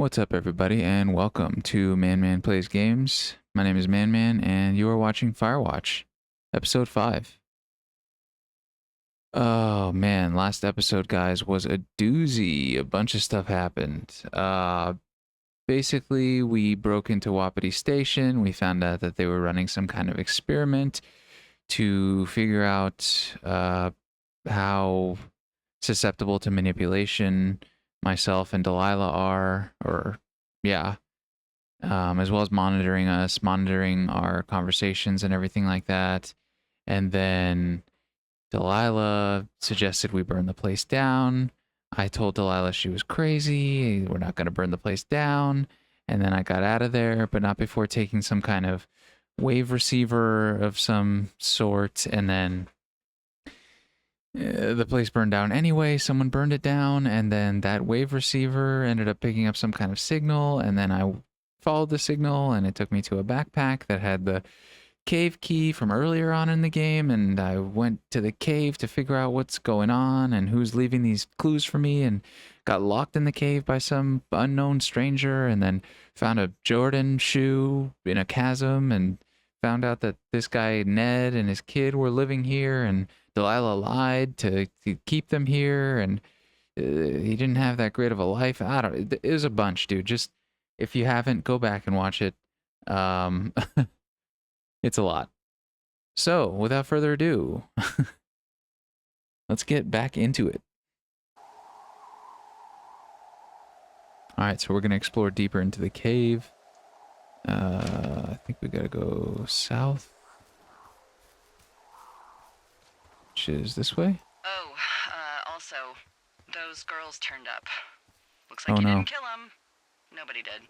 What's up, everybody, and welcome to Man Plays Games. My name is Man, and you are watching Firewatch, episode 5. Oh man, last episode, guys, was a doozy. A bunch of stuff happened. Basically, we broke into Wapiti Station. We found out that they were running some kind of experiment to figure out how susceptible to manipulation myself and Delilah are, or yeah, as well as monitoring us, monitoring our conversations and everything like that. And then Delilah suggested we burn the place down. I told Delilah she was crazy. We're not going to burn the place down. And then I got out of there, but not before taking some kind of wave receiver of some sort. And then the place burned down anyway. Someone burned it down, and then that wave receiver ended up picking up some kind of signal, and then I followed the signal, and it took me to a backpack that had the cave key from earlier on in the game, and I went to the cave to figure out what's going on and who's leaving these clues for me, and got locked in the cave by some unknown stranger, and then found a Jordan shoe in a chasm, and found out that this guy Ned and his kid were living here, and Delilah lied to keep them here, and he didn't have that great of a life. I don't. It was a bunch, dude. Just if you haven't, go back and watch it. It's a lot. So, without further ado, let's get back into it. All right, so we're gonna explore deeper into the cave. I think we gotta go south. Which is this way? Oh, also, those girls turned up. Looks Oh, like you no. didn't kill them. Nobody did.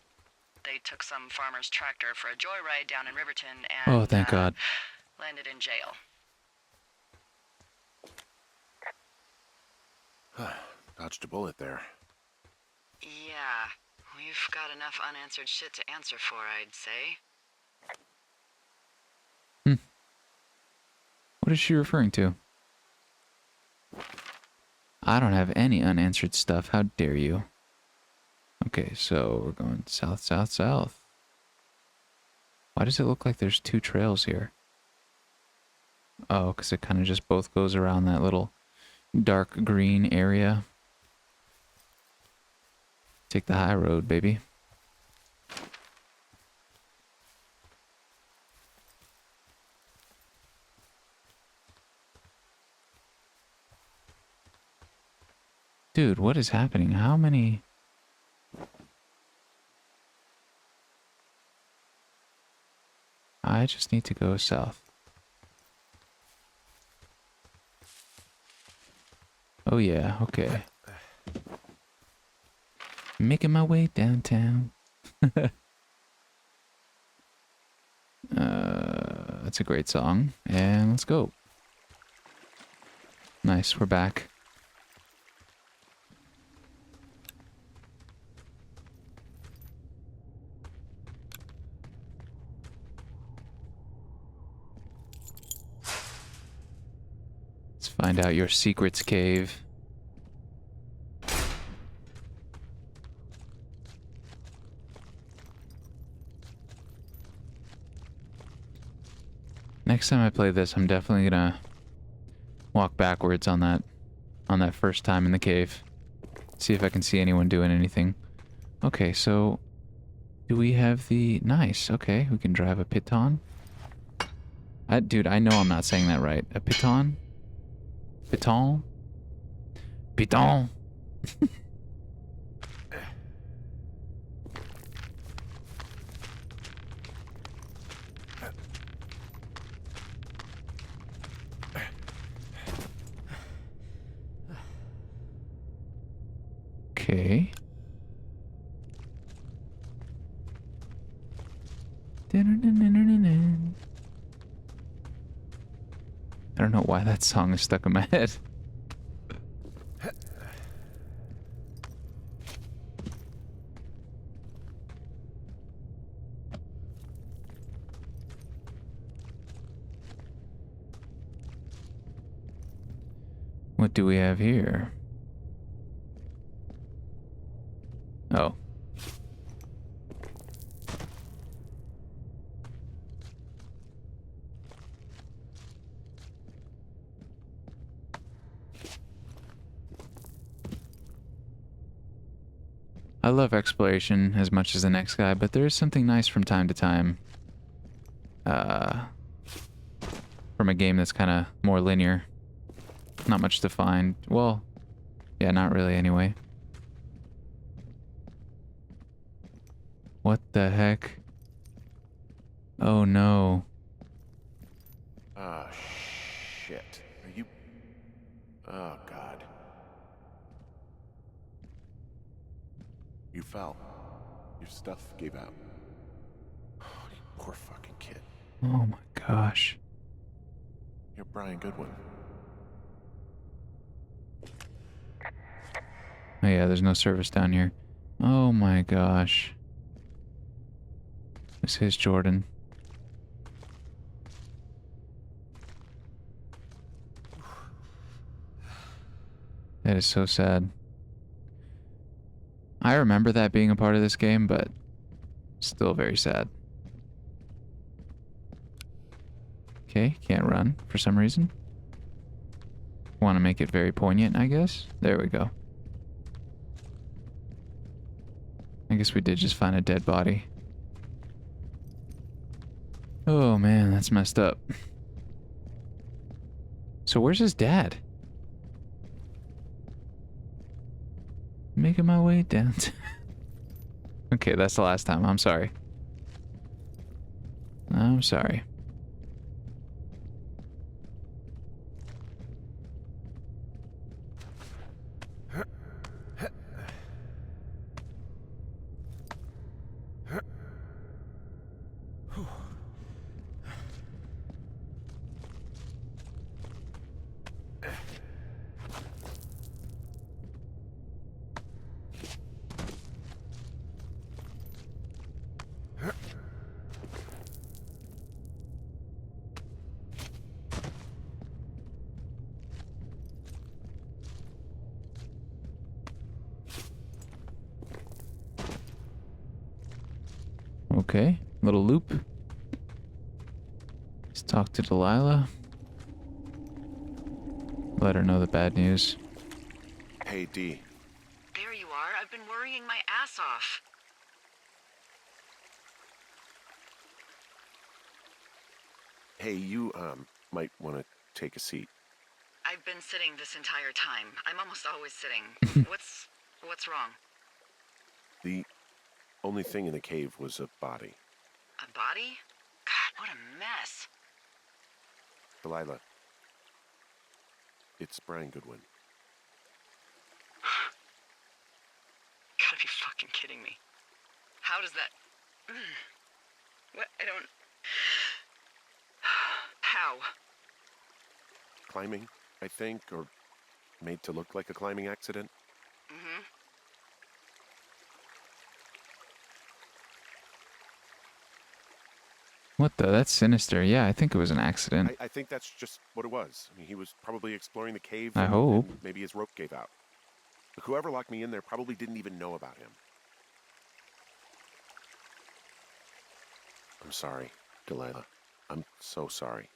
They took some farmer's tractor for a joyride down in Riverton and, Oh, thank God. landed in jail. Dodged a bullet there. Yeah, we've got enough unanswered shit to answer for, I'd say. What is she referring to? I don't have any unanswered stuff. How dare you? Okay, so we're going south, south, south. Why does it look like there's two trails here? Oh, because it kind of just both goes around that little dark green area. Take the high road, baby. Dude, what is happening? How many... I just need to go south. Oh yeah, okay. Making my way downtown. That's a great song. And let's go. Nice, we're back. Let's find out your secrets cave. Next time I play this, I'm definitely gonna walk backwards on that first time in the cave. See if I can see anyone doing anything. Okay, so do we have the... Nice, okay, we can drive a piton. Dude, I know I'm not saying that right. A piton? Piton? Piton! Okay. I don't know why that song is stuck in my head. What do we have here? Oh. I love exploration as much as the next guy, but there is something nice from time to time. From a game that's kind of more linear. Not much to find. Well, yeah, not really anyway. What the heck? Oh no. Ah, shit. Are you... Oh, God. You fell. Your stuff gave out. Oh, you poor fucking kid. Oh my gosh. You're Brian Goodwin. Oh yeah, there's no service down here. Oh my gosh. This is Jordan. That is so sad. I remember that being a part of this game, but still very sad. Okay, can't run for some reason. Want to make it very poignant, I guess. There we go. I guess we did just find a dead body. Oh man, that's messed up. So where's his dad? Making my way down. Okay, that's the last time. I'm sorry. I'm sorry. Okay, little loop. Let's talk to Delilah. Let her know the bad news. Hey, D. There you are. I've been worrying my ass off. Hey, you, might want to take a seat. I've been sitting this entire time. I'm almost always sitting. What's wrong? The only thing in the cave was a body. A body? God, what a mess. Delilah. It's Brian Goodwin. Gotta be fucking kidding me. How does that... What? I don't... How? Climbing, I think, or made to look like a climbing accident. Mm-hmm. What the? That's sinister. Yeah, I think it was an accident. I think that's just what it was. I mean, he was probably exploring the cave. I hope. And maybe his rope gave out. But whoever locked me in there probably didn't even know about him. I'm sorry, Delilah. I'm so sorry.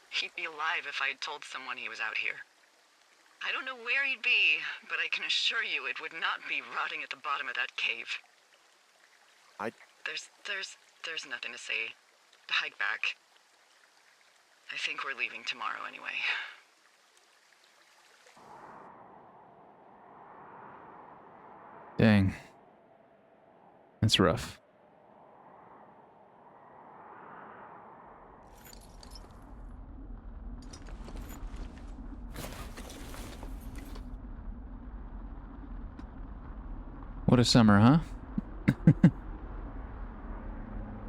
He'd be alive if I had told someone he was out here. I don't know where he'd be, but I can assure you it would not be rotting at the bottom of that cave. There's nothing to say. Hike back. I think we're leaving tomorrow anyway. Dang. That's rough. What a summer, huh?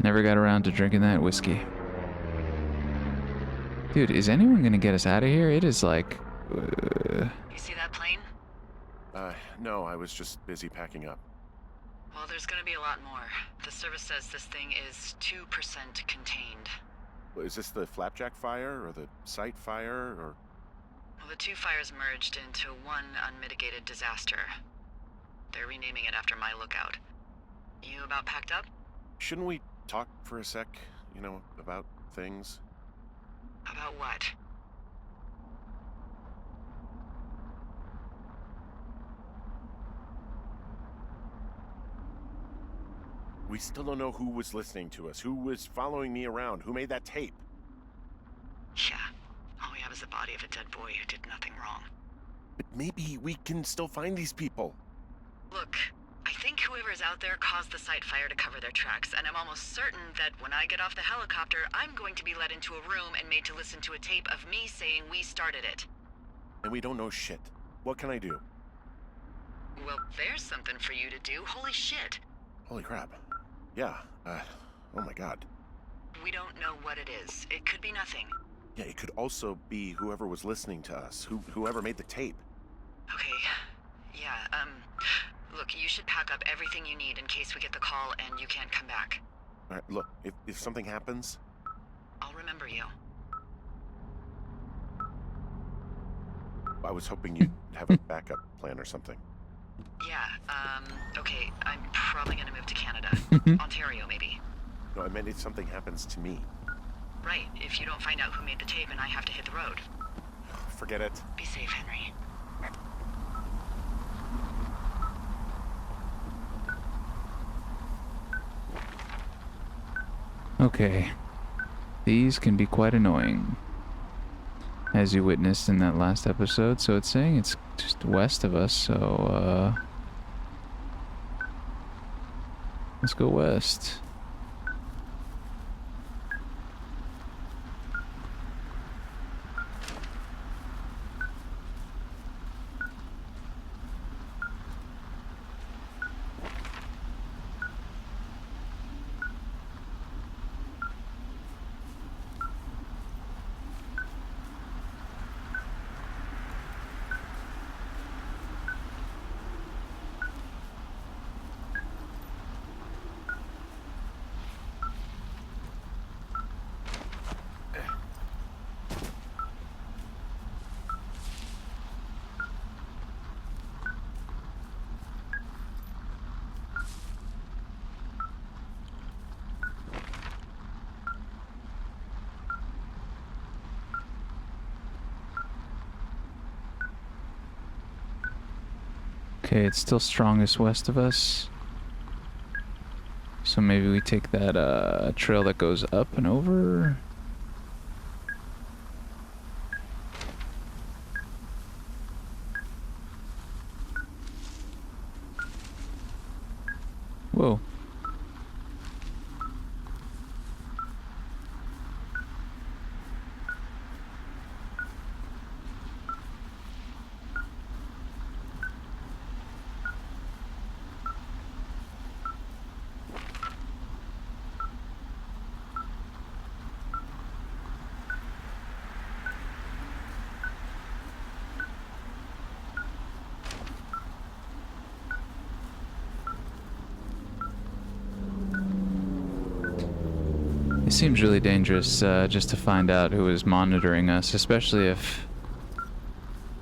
Never got around to drinking that whiskey. Dude, is anyone gonna get us out of here? It is like... You see that plane? No, I was just busy packing up. Well, there's gonna be a lot more. The service says this thing is 2% contained. Is this the Flapjack fire, or the site fire, or... Well, the two fires merged into one unmitigated disaster. They're renaming it after my lookout. You about packed up? Shouldn't we talk for a sec, you know, about things? About what? We still don't know who was listening to us, who was following me around, who made that tape. Yeah. All we have is the body of a dead boy who did nothing wrong. But maybe we can still find these people. Look, I think whoever's out there caused the site fire to cover their tracks, and I'm almost certain that when I get off the helicopter, I'm going to be led into a room and made to listen to a tape of me saying we started it. And we don't know shit. What can I do? Well, there's something for you to do. Holy shit. Holy crap. Yeah, oh my god. We don't know what it is. It could be nothing. Yeah, it could also be whoever was listening to us, whoever made the tape. Okay. Yeah, look, you should pack up everything you need in case we get the call and you can't come back. All right, look, if something happens... I'll remember you. I was hoping you'd have a backup plan or something. Yeah, okay, I'm probably gonna move to Canada. Ontario, maybe. No, I meant if something happens to me. Right, if you don't find out who made the tape and I have to hit the road. Forget it. Be safe, Henry. Okay. These can be quite annoying, as you witnessed in that last episode. So it's saying it's just west of us, so let's go west. Okay, it's still strongest west of us. So maybe we take that trail that goes up and over. Whoa. It seems really dangerous just to find out who is monitoring us, especially if,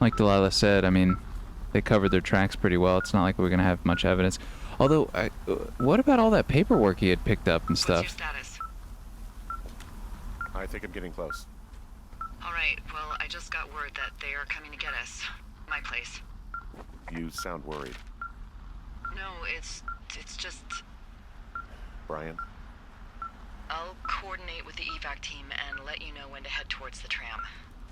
like Delilah said, I mean, they covered their tracks pretty well. It's not like we're going to have much evidence. Although, what about all that paperwork he had picked up and stuff? What's your status? I think I'm getting close. Alright, well, I just got word that they are coming to get us. My place. You sound worried. No, it's just... Brian? I'll coordinate with the evac team and let you know when to head towards the tram.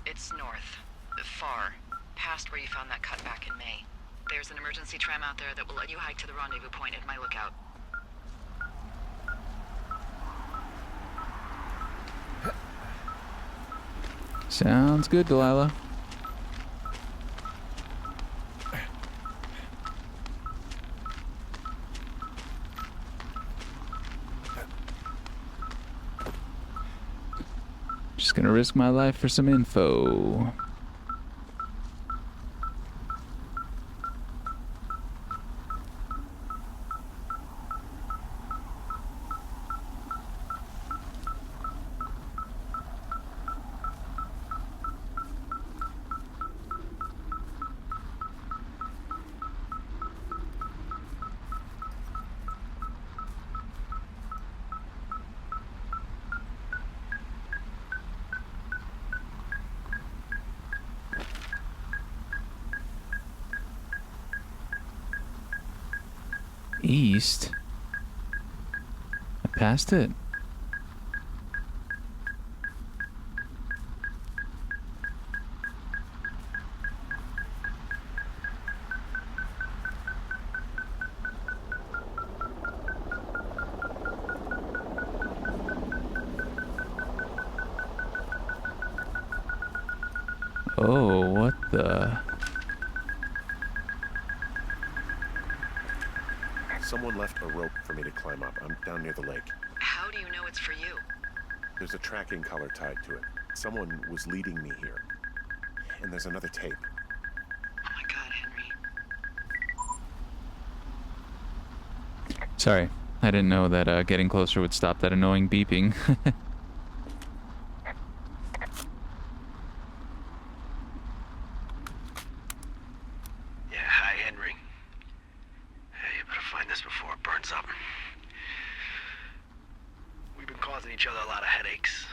It's north. Far. Past where you found that cut back in May. There's an emergency tram out there that will let you hike to the rendezvous point at my lookout. Sounds good, Delilah. Just gonna risk my life for some info. East? passed it. Oh, what the... Someone left a rope for me to climb up. I'm down near the lake. How do you know it's for you? There's a tracking collar tied to it. Someone was leading me here. And there's another tape. Oh my god, Henry. Sorry, I didn't know that getting closer would stop that annoying beeping. Yeah, hi, Henry. Hey, you better find this before it burns up. We've been causing each other a lot of headaches.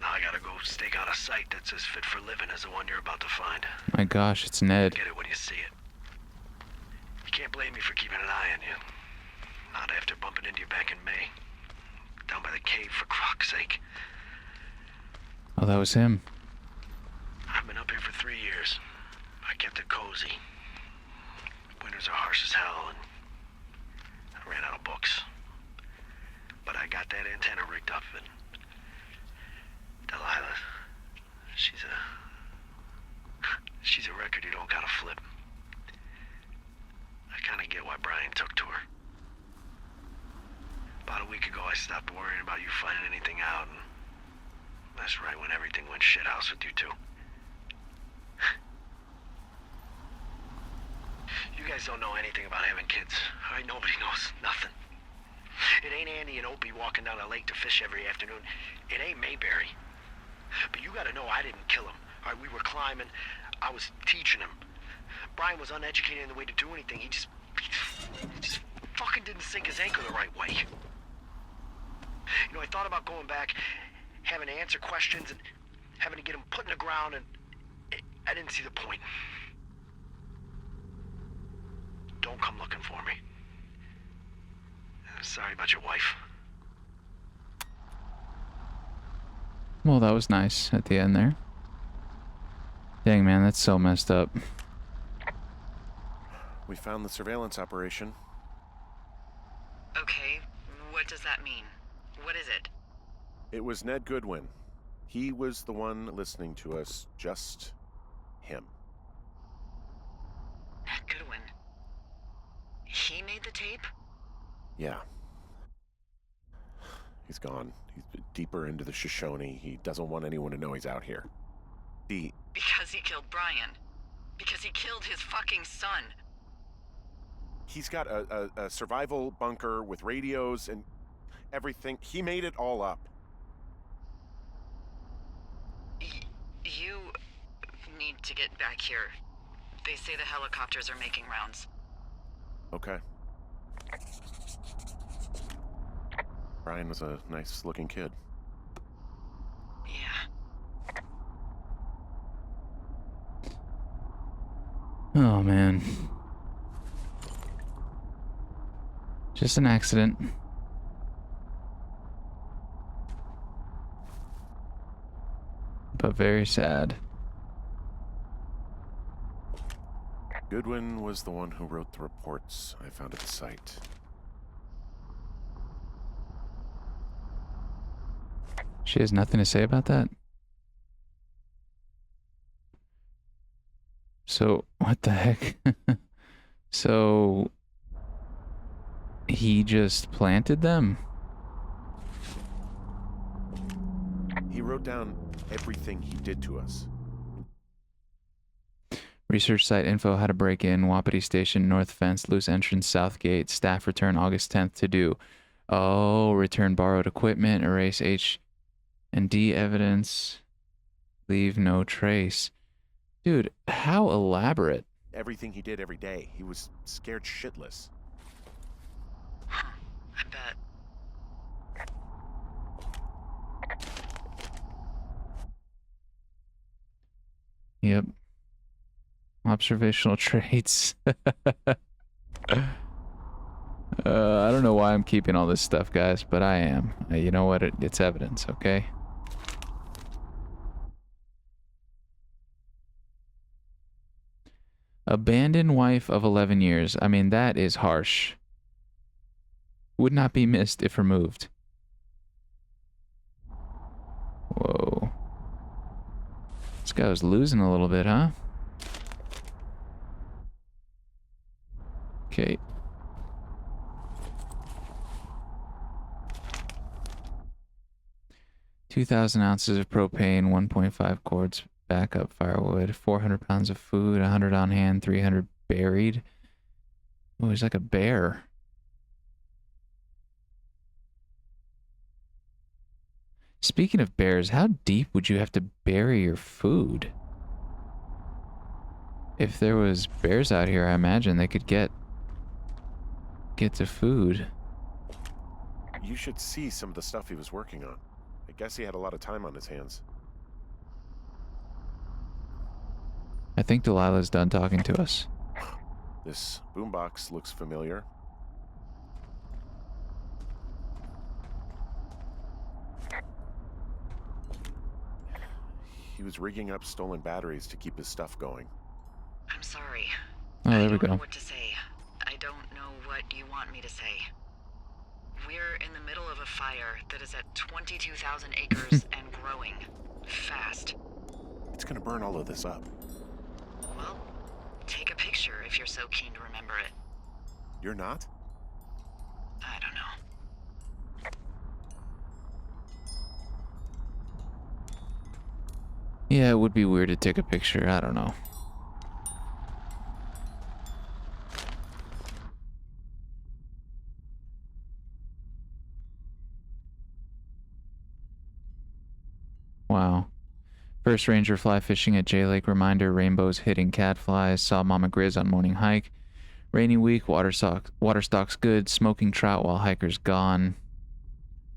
Now I gotta go stake out a site that's as fit for living as the one you're about to find. My gosh, it's Ned. Get it when you see it. You can't blame me for keeping an eye on you. Not after bumping into you back in May. Down by the cave, for croc's sake. Oh, that was him. I've been up here for 3 years. I kept it cozy. Winters are harsh as hell, and I ran out of books. But I got that antenna rigged up, and Delilah, she's a record you don't gotta flip. I kinda get why Brian took to her. About a week ago, I stopped worrying about you finding anything out, and that's right when everything went shithouse with you two. You guys don't know anything about having kids. All right, nobody knows nothing. It ain't Andy and Opie walking down the lake to fish every afternoon. It ain't Mayberry. But you gotta know I didn't kill him. All right, we were climbing. I was teaching him. Brian was uneducated in the way to do anything. He just fucking didn't sink his anchor the right way. You know, I thought about going back, having to answer questions, and having to get him put in the ground, and I didn't see the point. Don't come looking for me. Sorry about your wife. Well, that was nice at the end there. Dang, man, that's so messed up. We found the surveillance operation. Okay, what does that mean? What is it? It was Ned Goodwin. He was the one listening to us. Just him. Ned Goodwin. He made the tape? Yeah. He's gone. He's deeper into the Shoshone. He doesn't want anyone to know he's out here. Because he killed Brian. Because he killed his fucking son. He's got a survival bunker with radios and everything. He made it all up. You need to get back here. They say the helicopters are making rounds. Okay. Brian was a nice-looking kid. Yeah. Oh, man. Just an accident. But very sad. Goodwin was the one who wrote the reports I found at the site. She has nothing to say about that? So, what the heck? So, he just planted them? He wrote down everything he did to us. Research site info, how to break in, Wapiti Station, north fence, loose entrance, south gate, staff return August 10th to do. Oh, return borrowed equipment, erase H and D evidence, leave no trace. Dude, how elaborate. Everything he did every day. He was scared shitless. Huh. I bet. Yep. Observational traits. I don't know why I'm keeping all this stuff, guys, but I am. You know what? It's evidence, okay? Abandoned wife of 11 years. I mean, that is harsh. Would not be missed if removed. Whoa. This guy was losing a little bit, huh? Okay. $2,000 ounces of propane, 1.5 quarts backup firewood, 400 pounds of food, 100 on hand, 300 buried. Oh, he's like a bear. Speaking of bears, how deep would you have to bury your food? If there was bears out here, I imagine they could get to food. You should see some of the stuff he was working on. I guess he had a lot of time on his hands. I think Delilah's done talking to us. This boombox looks familiar. He was rigging up stolen batteries to keep his stuff going. I'm sorry. Oh, there we I don't know go. what to say. I don't know what you want me to say. We're in the middle of a fire that is at 22,000 acres and growing. Fast. It's gonna burn all of this up. Well, take a picture if you're so keen to remember it. You're not? I don't know. Yeah, it would be weird to take a picture. I don't know. Wow. First ranger fly fishing at J Lake. Reminder, rainbows hitting catflies. Saw Mama Grizz on morning hike. Rainy week, water stock's good. Smoking trout while hiker's gone.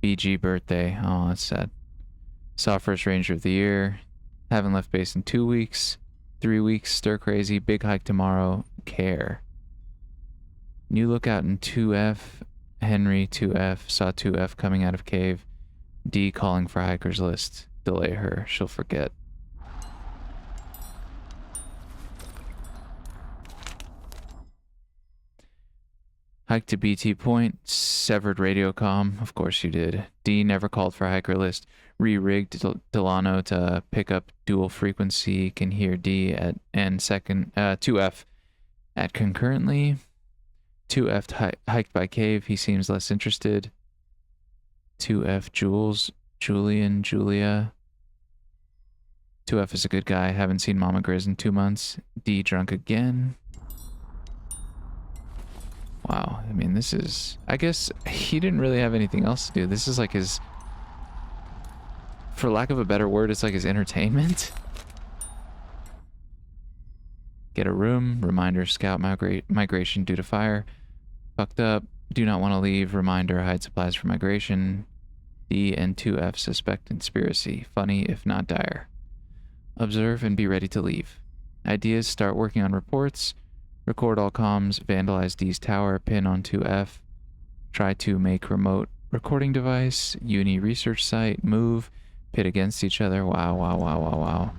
BG birthday. Oh, that's sad. Saw first ranger of the year. Haven't left base in 2 weeks. 3 weeks, stir crazy. Big hike tomorrow. Care. New lookout in 2F. Henry 2F. Saw 2F coming out of cave. D calling for hiker's list. Delay her. She'll forget. Hike to BT point. Severed radio comm. Of course you did. D never called for hiker list. Re-rigged Delano to pick up dual frequency. Can hear D at N second. 2F at concurrently. 2F hiked by cave. He seems less interested. 2F Jules. Julian. Julia. 2F is a good guy. Haven't seen Mama Grizz in 2 months. D drunk again. Wow. I mean, this is... I guess he didn't really have anything else to do. This is like his... For lack of a better word, it's like his entertainment. Get a room. Reminder, scout migration due to fire. Fucked up. Do not want to leave. Reminder, hide supplies for migration. D and 2F suspect conspiracy. Funny, if not dire. Observe and be ready to leave. Ideas, start working on reports. Record all comms. Vandalize D's tower. Pin on 2F. Try to make remote recording device. Uni research site. Move. Pit against each other. Wow, wow, wow, wow, wow.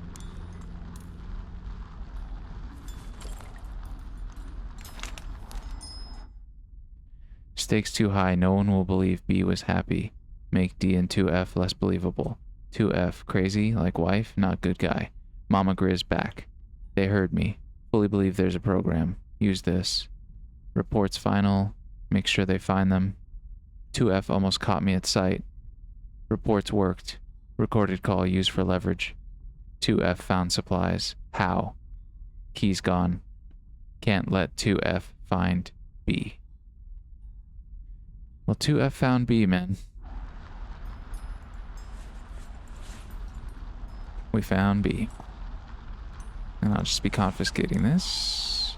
Stakes too high. No one will believe B was happy. Make D and 2F less believable. 2F crazy, like wife, not good guy. Mama Grizz back. They heard me. Fully believe there's a program. Use this. Reports final. Make sure they find them. 2F almost caught me at sight. Reports worked. Recorded call used for leverage. 2F found supplies. How? Key's gone. Can't let 2F find B. Well, 2F found B, man. We found B. And I'll just be confiscating this.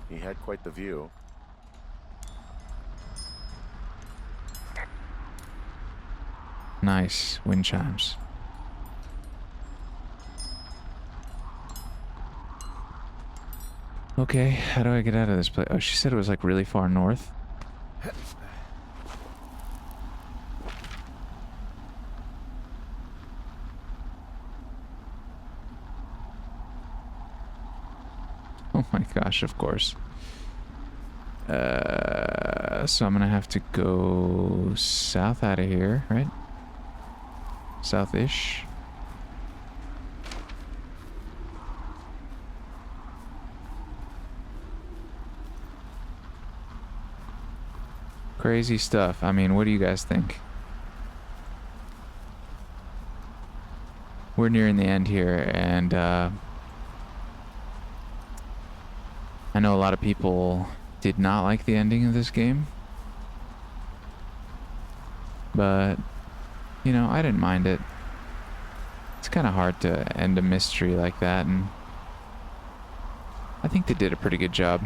He had quite the view. Nice. Wind chimes. Okay, how do I get out of this place? Oh, she said it was like really far north. Oh my gosh, of course. So I'm gonna have to go south out of here, right? South-ish. Crazy stuff. I mean, what do you guys think? We're nearing the end here, and I know a lot of people did not like the ending of this game. But, you know, I didn't mind it. It's kind of hard to end a mystery like that, and I think they did a pretty good job.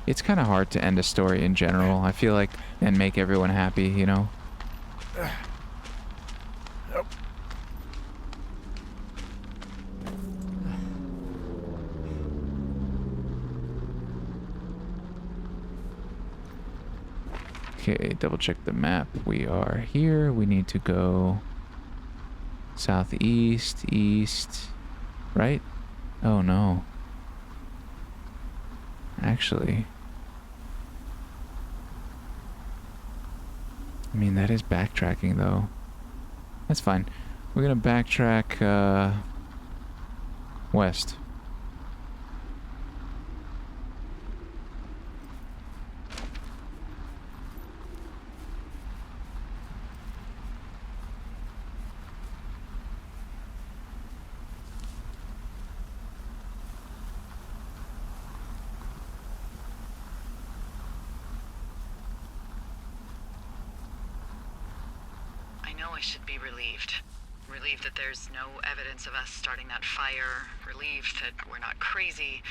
It's kind of hard to end a story in general, I feel like, and make everyone happy, you know? Okay, double check the map. We are here. We need to go southeast, east, right? Oh no. Actually, I mean, that is backtracking though. That's fine. We're gonna backtrack west. I should be relieved. Relieved that there's no evidence of us starting that fire. Relieved that we're not crazy.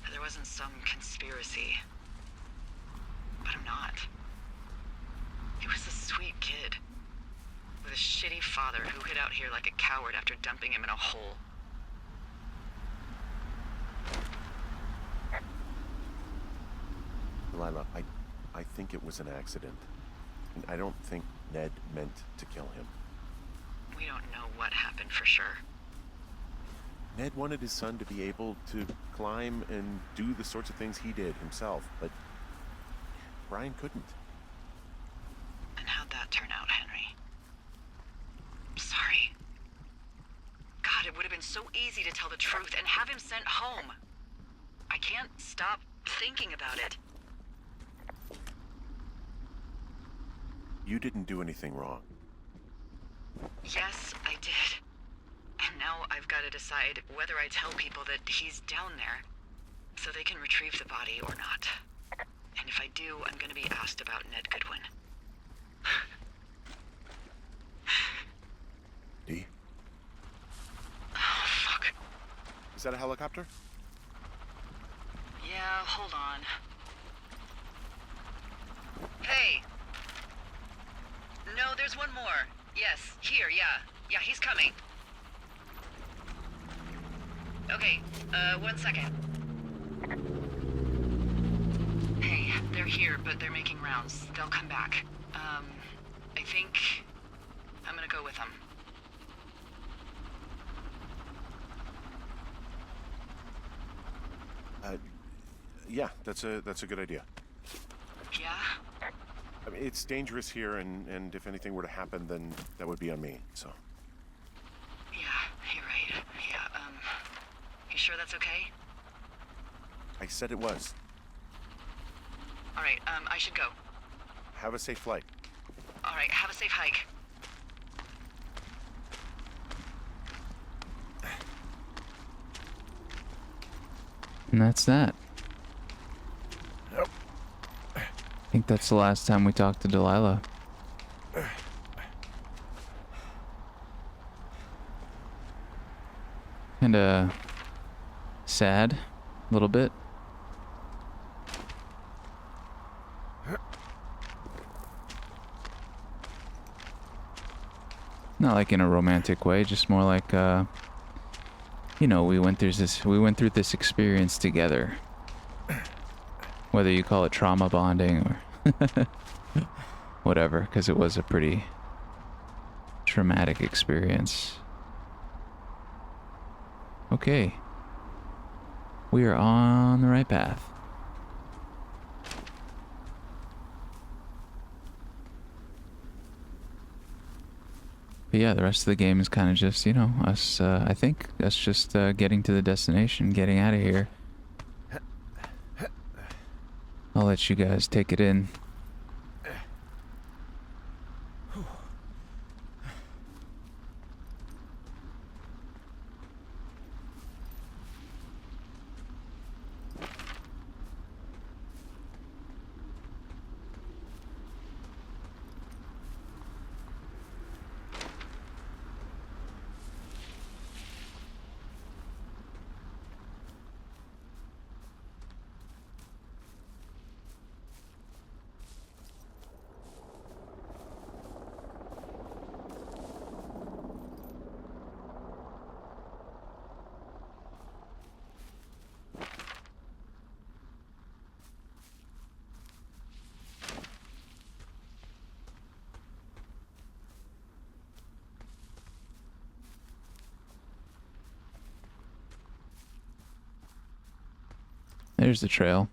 That there wasn't some conspiracy. But I'm not. He was a sweet kid. With a shitty father who hid out here like a coward after dumping him in a hole. Delilah, I think it was an accident. And I don't think Ned meant to kill him. We don't know what happened for sure. Ned wanted his son to be able to climb and do the sorts of things he did himself, but Brian couldn't. And how'd that turn out, Henry? I'm sorry. God, it would have been so easy to tell the truth and have him sent home. I can't stop thinking about it. You didn't do anything wrong. Yes, I did. And now I've got to decide whether I tell people that he's down there so they can retrieve the body or not. And if I do, I'm going to be asked about Ned Goodwin. Dee? Oh, fuck. Is that a helicopter? Yeah, hold on. Hey! No, there's one more. Yes, here, yeah. Yeah, he's coming. Okay, 1 second. Hey, they're here, but they're making rounds. They'll come back. I think I'm gonna go with them. Yeah, that's a good idea. Yeah? I mean, it's dangerous here, and if anything were to happen, then that would be on me, so. Yeah, you're right. Yeah, you sure that's okay? I said it was. All right, I should go. Have a safe flight. All right, have a safe hike. And that's that. Yep. I think that's the last time we talked to Delilah. Kinda sad, a little bit. Not like in a romantic way, just more like you know, we went through this experience together. Whether you call it trauma bonding or whatever, because it was a pretty traumatic experience. Okay. We are on the right path. But yeah, the rest of the game is kind of just, you know, us, I think, us just getting to the destination, getting out of here. I'll let you guys take it in. There's the trail.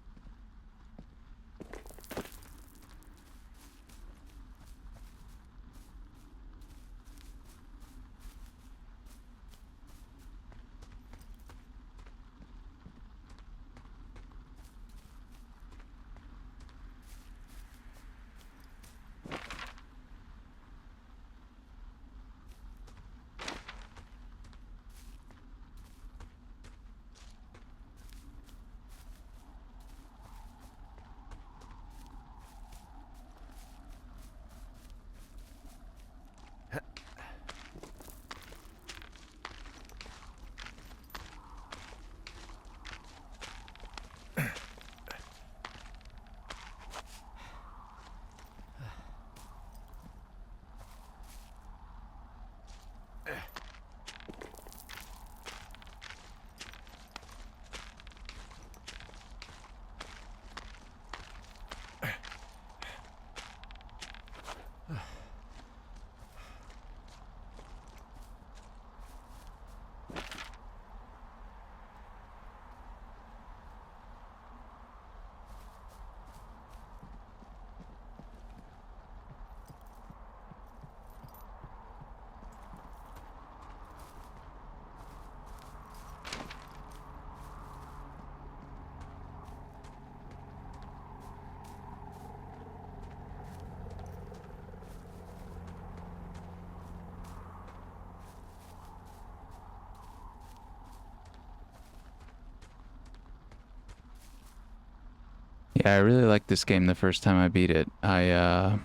Yeah, I really liked this game the first time I beat it. Am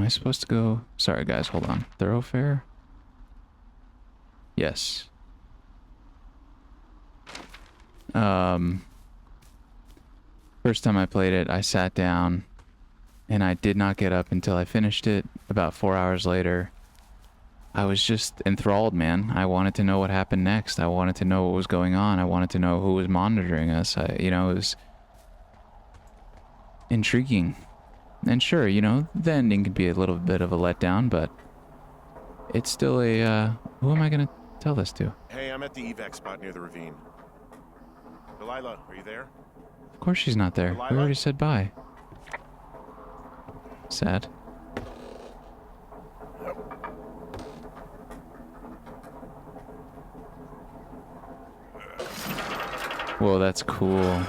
I supposed to go? Sorry guys, hold on. Thoroughfare? Yes. First time I played it, I sat down and I did not get up until I finished it. About 4 hours later, I was just enthralled, man. I wanted to know what happened next. I wanted to know what was going on. I wanted to know who was monitoring us. You know, it was intriguing. And sure, you know, the ending could be a little bit of a letdown, but it's still a, who am I gonna tell this to? Hey, I'm at the evac spot near the ravine. Delilah, are you there? Of course she's not there. Delilah? We already said bye. Sad. Whoa, that's cool.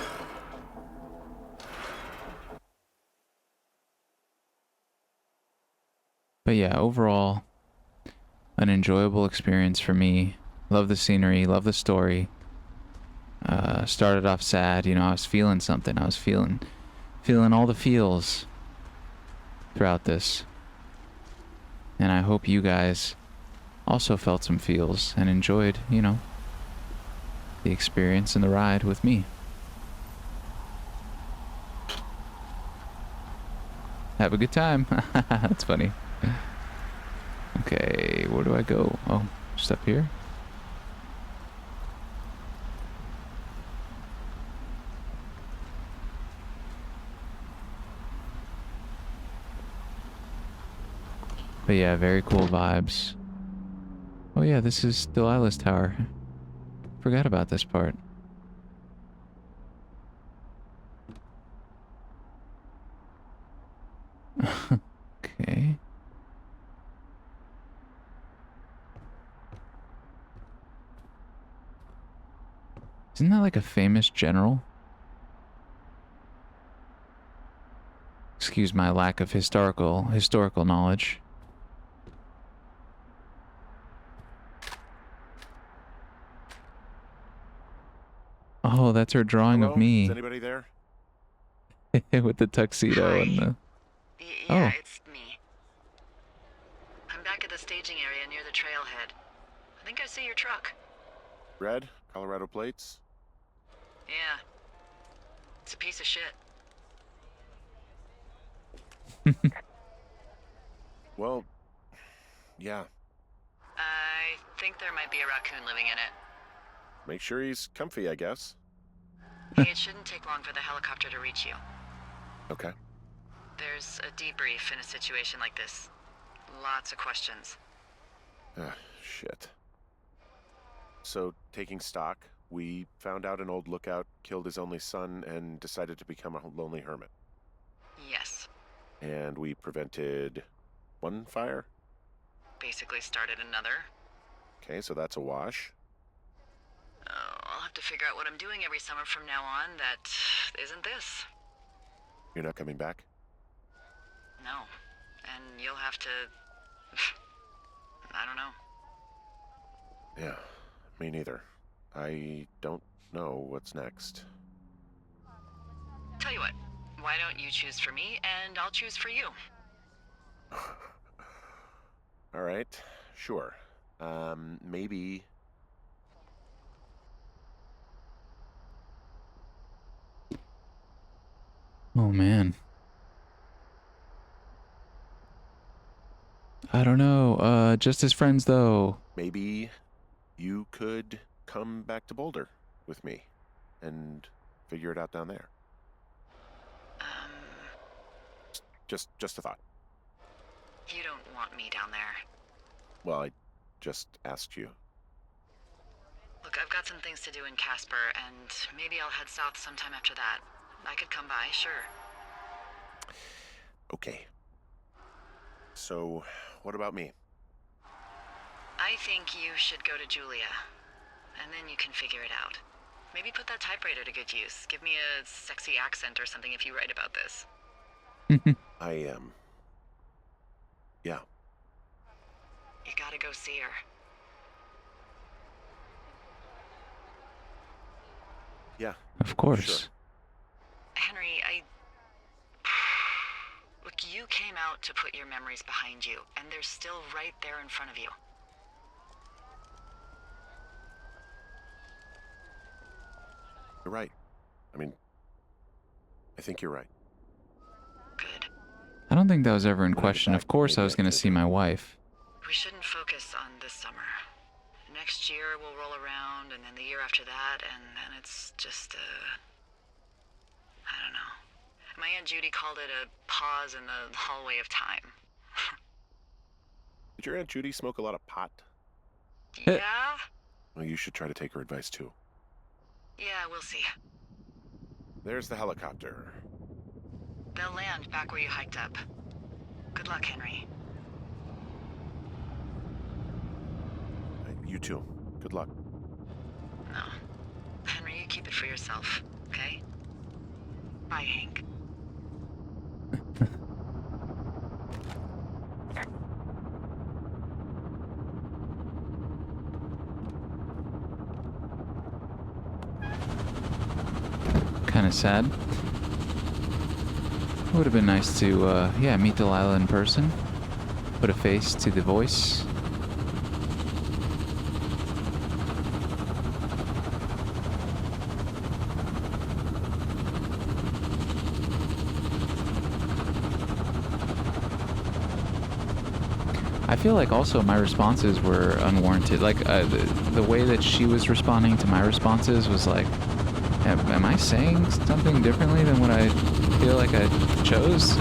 But yeah, overall, an enjoyable experience for me. Love the scenery, love the story. Started off sad, you know, I was feeling something. I was feeling all the feels throughout this. And I hope you guys also felt some feels and enjoyed, you know, the experience and the ride with me. Have a good time. That's funny. Okay, where do I go? Oh, Just up here. But yeah, very cool vibes. Oh yeah, this is Delilah's tower. Forgot about this part. Okay. Isn't that like a famous general? Excuse my lack of historical knowledge. Oh, that's her drawing Hello? of me. Is anybody there? With the tuxedo Hi. and the... Yeah, Oh. it's me. I'm back at the staging area near the trailhead. I think I see your truck. Red? Colorado plates? Yeah. It's a piece of shit. Well, yeah. I think there might be a raccoon living in it. Make sure he's comfy, I guess. Hey, it shouldn't take long for the helicopter to reach you. Okay. There's a debrief in a situation like this. Lots of questions. Ah, shit. So, taking stock, we found out an old lookout killed his only son and decided to become a lonely hermit. Yes. And we prevented one fire? Basically started another. Okay, so that's a wash. Oh, I'll have to figure out what I'm doing every summer from now on that isn't this. You're not coming back? No. And you'll have to... I don't know. Yeah, me neither. I don't know what's next. Tell you what, why don't you choose for me and I'll choose for you? All right, sure. Maybe... Oh man. I don't know. Just as friends though. Maybe you could come back to Boulder with me and figure it out down there. Just a thought. You don't want me down there. Well, I just asked you. Look, I've got some things to do in Casper, and maybe I'll head south sometime after that. I could come by, sure. Okay. So, what about me? I think you should go to Julia, and then you can figure it out. Maybe put that typewriter to good use. Give me a sexy accent or something if you write about this. I am. Yeah. You gotta go see her. Yeah. Of course. Sure. Henry, Look, you came out to put your memories behind you, and they're still right there in front of you. You're right. I mean, I think you're right. Good. I don't think that was ever in When I get question. back, Of course I maybe was I going to could- see my wife. We shouldn't focus on this summer. Next year we'll roll around, and then the year after that, and then it's just I don't know. My Aunt Judy called it a pause in the hallway of time. Did your Aunt Judy smoke a lot of pot? Yeah? Well, you should try to take her advice too. Yeah, we'll see. There's the helicopter. They'll land back where you hiked up. Good luck, Henry. You too. Good luck. No. Henry, you keep it for yourself, okay? Bye, Hank. Kind of sad. Would have been nice to, yeah, meet Delilah in person. Put a face to the voice. I feel like also my responses were unwarranted. Like the way that she was responding to my responses was like, am I saying something differently than what I feel like I chose?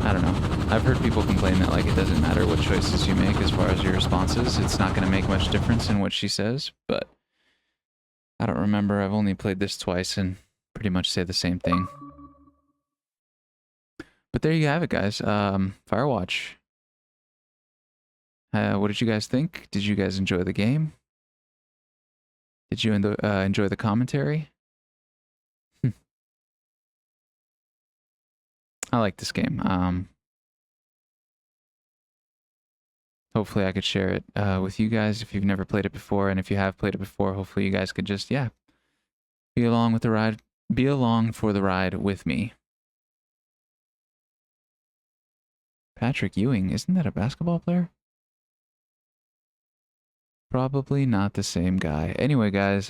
I don't know. I've heard people complain that like it doesn't matter what choices you make as far as your responses. It's not going to make much difference in what she says, but I don't remember. I've only played this twice and pretty much say the same thing. But there you have it, guys. Firewatch. What did you guys think? Did you guys enjoy the game? Did you enjoy the commentary? I like this game. Hopefully I could share it with you guys if you've never played it before, and if you have played it before, hopefully you guys could just, yeah, be along with the ride, be along for the ride with me. Patrick Ewing, isn't that a basketball player? Probably not the same guy. Anyway, guys,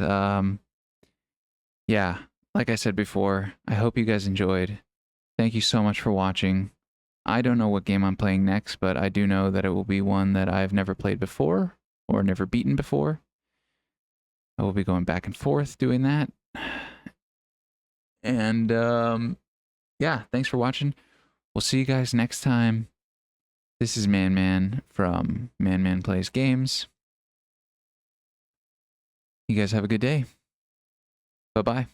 yeah, like I said before, I hope you guys enjoyed. Thank you so much for watching. I don't know what game I'm playing next, but I do know that it will be one that I've never played before or never beaten before. I will be going back and forth doing that. And yeah, thanks for watching. We'll see you guys next time. This is Man from Man Plays Games. You guys have a good day. Bye-bye.